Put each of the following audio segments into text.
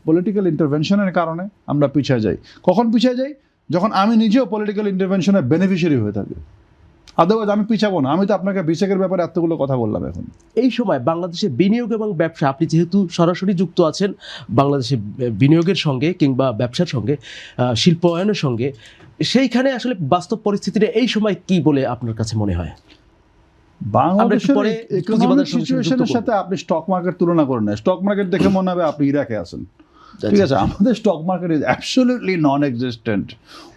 Political ইন্টারভেনশনের কারণে আমরা পিছিয়ে যাই। কখন পিছিয়ে যাই? যখন আমি নিজেও পলিটিক্যাল ইন্টারভেনশনের বেনিফিশিয়ারি হয়ে থাকি। আদারওয়াইজ আমি পিছাবো না। আমি তো আপনাকে বিশেকের ব্যাপারে এতগুলো কথা বললাম এখন। এই সময় বাংলাদেশে বিনিয়োগ এবং ব্যবসা, আপনি যেহেতু সরাসরি যুক্ত আছেন বাংলাদেশে বিনিয়োগের সঙ্গে কিংবা ব্যবসার সঙ্গে, শিল্পায়নের সঙ্গে, সেইখানে আসলে বাস্তব পরিস্থিতিটা এই সময় কি বলে আপনার কাছে মনে হয়? বাংলাদেশের ইকোনমিক সিচুয়েশনের সাথে আপনি স্টক মার্কেট তুলনা করেন না। স্টক মার্কেট দেখে মনে হবে আপনি ইরাকে আছেন। ঠিক আছে, আমাদের stock market is absolutely non existent.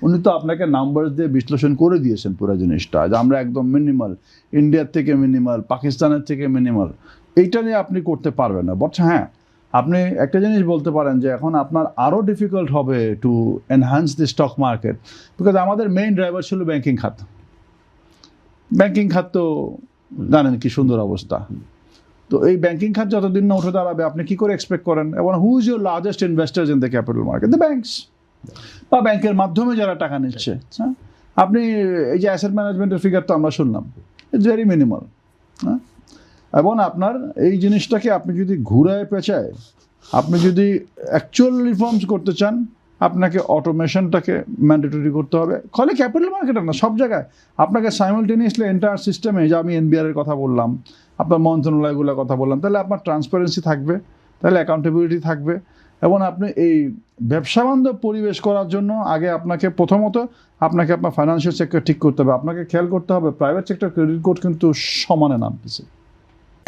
উনি তো আপনাকে নাম্বার দিয়ে বিশ্লেষণ করে দিয়েছেন পুরো জিনিসটা, যে আমরা একদম মিনিমাল, ইন্ডিয়ার থেকে মিনিমাল, পাকিস্তানের থেকে মিনিমাল। এইটা নিয়ে আপনি করতে পারবেন না। বাট হ্যাঁ, আপনি একটা জিনিস বলতে পারেন যে এখন আপনার আরও ডিফিকাল্ট হবে to enhance the stock market, because আমাদের মেইন ড্রাইভার ছিল ব্যাংকিং খাত। ব্যাংকিং খাত তো জানেন কি সুন্দর অবস্থা। তো এই ব্যাংকিং খাত যতদিন না উঠে দাঁড়াবে, আপনি কি করে এক্সপেক্ট করেন? এবং who is your largest investors in the capital market? The banks, বা ব্যাংকের মাধ্যমে যারা টাকা নিচ্ছে। হ্যাঁ, আপনি এই যে অ্যাসেট ম্যানেজমেন্টের ফিগার তো আমরা শুনলাম, ইটস ভেরি মিনিমাল। হ্যাঁ, এবং আপনার এই জিনিসটাকে আপনি যদি ঘুরায় পেঁচায়, আপনি যদি অ্যাকচুয়াল রিফর্মস করতে চান, আপনাকে অটোমেশনটাকে ম্যান্ডেটরি করতে হবে। খালি ক্যাপিটাল মার্কেটে না, সব জায়গায় আপনাকে সাইমালটেনিয়াসলি এন্টায়ার সিস্টেমে, যে আমি এনবিআর-এর কথা বললাম, আপনার মন্ত্রণালয়গুলোর কথা বললাম, তাহলে আপনার ট্রান্সপারেন্সি থাকবে, তাহলে অ্যাকাউন্টেবিলিটি থাকবে। এবং আপনি এই ব্যবসা বান্ধব পরিবেশ করার জন্য আগে আপনাকে প্রথমত আপনাকে আপনার ফাইন্যান্সিয়াল সেক্টর ঠিক করতে হবে। আপনাকে খেয়াল করতে হবে প্রাইভেট সেক্টর ক্রেডিট কোড কিন্তু সমানে নামতেছে।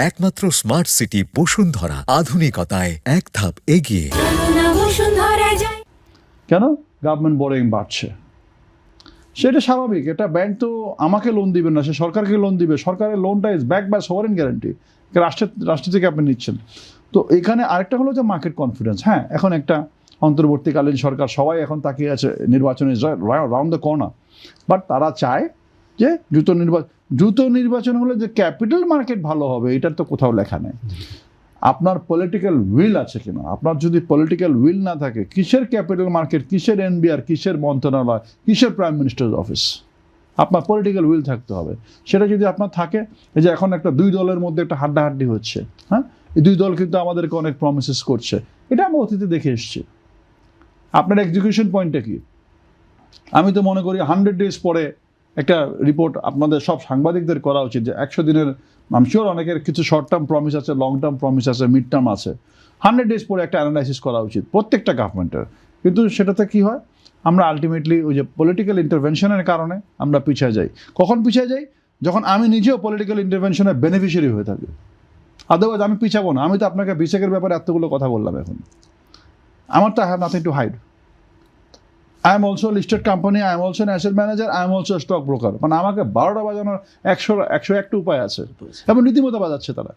একমাত্র স্মার্ট সিটি বসুন্ধরা, আধুনিকতায় এক ধাপ এগিয়ে। কেন? গভর্নমেন্ট বোরিং বাড়ছে, সেটা স্বাভাবিক। এটা ব্যাংক তো আমাকে লোন দিবে না, সে সরকারকে লোন দিবে। সরকারের লোনটা is back by sovereign guarantee, রাষ্ট্র থেকে আপনি নিচ্ছেন। তো এখানে আরেকটা হলো যে মার্কেট কনফিডেন্স। হ্যাঁ, এখন একটা অন্তর্বর্তীকালীন সরকার, সবাই এখন তাকিয়ে আছে নির্বাচনে, রাউন্ড দ্য কর্নার। বাট তারা চায় যে দ্রুত নির্বাচন হলে যে ক্যাপিটাল মার্কেট ভালো হবে, এটার তো কোথাও লেখা নেই। আপনার পলিটিক্যাল উইল আছে কিনা? আপনার যদি পলিটিক্যাল উইল না থাকে, কিসের ক্যাপিটাল মার্কেট, কিসের এনবিআর, কিসের মন্ত্রণালয়, কিসের প্রাইম মিনিস্টার অফিস? আপনার পলিটিক্যাল উইল থাকতে হবে। সেটা যদি আপনার থাকে, এই যে এখন একটা দুই দলের মধ্যে একটা হাড্ডাহাড্ডি হচ্ছে, হ্যাঁ, এই দুই দল কিন্তু আমাদেরকে অনেক প্রমিসেস করছে, এটা আমরা অতীতে দেখে এসেছি। আপনার এক্সিকিউশন পয়েন্টটা কি? আমি তো মনে করি 100 ডেজ পরে একটা রিপোর্ট আপনাদের সব সাংবাদিকদের করা উচিত, যে 100 দিনের, আমি শিওর অনেকের কিছু শর্ট টার্ম প্রমিস আছে, লং টার্ম প্রমিস আছে, মিড টার্ম আছে। 100 ডেজ পরে একটা অ্যানালাইসিস করা উচিত প্রত্যেকটা গভর্নমেন্টের। কিন্তু সেটাতে কি হয়? আমরা আলটিমেটলি ওই যে পলিটিক্যাল ইন্টারভেনশনের কারণে আমরা পিছিয়ে যাই। কখন পিছিয়ে যাই? যখন আমি নিজেও পলিটিক্যাল ইন্টারভেনশনের বেনিফিশিয়ারি হয়ে থাকি। আদারওয়াইজ আমি পিছাবো না। আমি তো আপনাকে বিশেকের ব্যাপারে এতগুলো কথা বললাম এখন। আমার তো I have nothing to hide. I am also listed company, I am also asset manager, I am also stockbroker. মানে আমাকে 12টা বাজানোর 101টা উপায় আছে, এবং রীতিমতো বাজাচ্ছে তারা।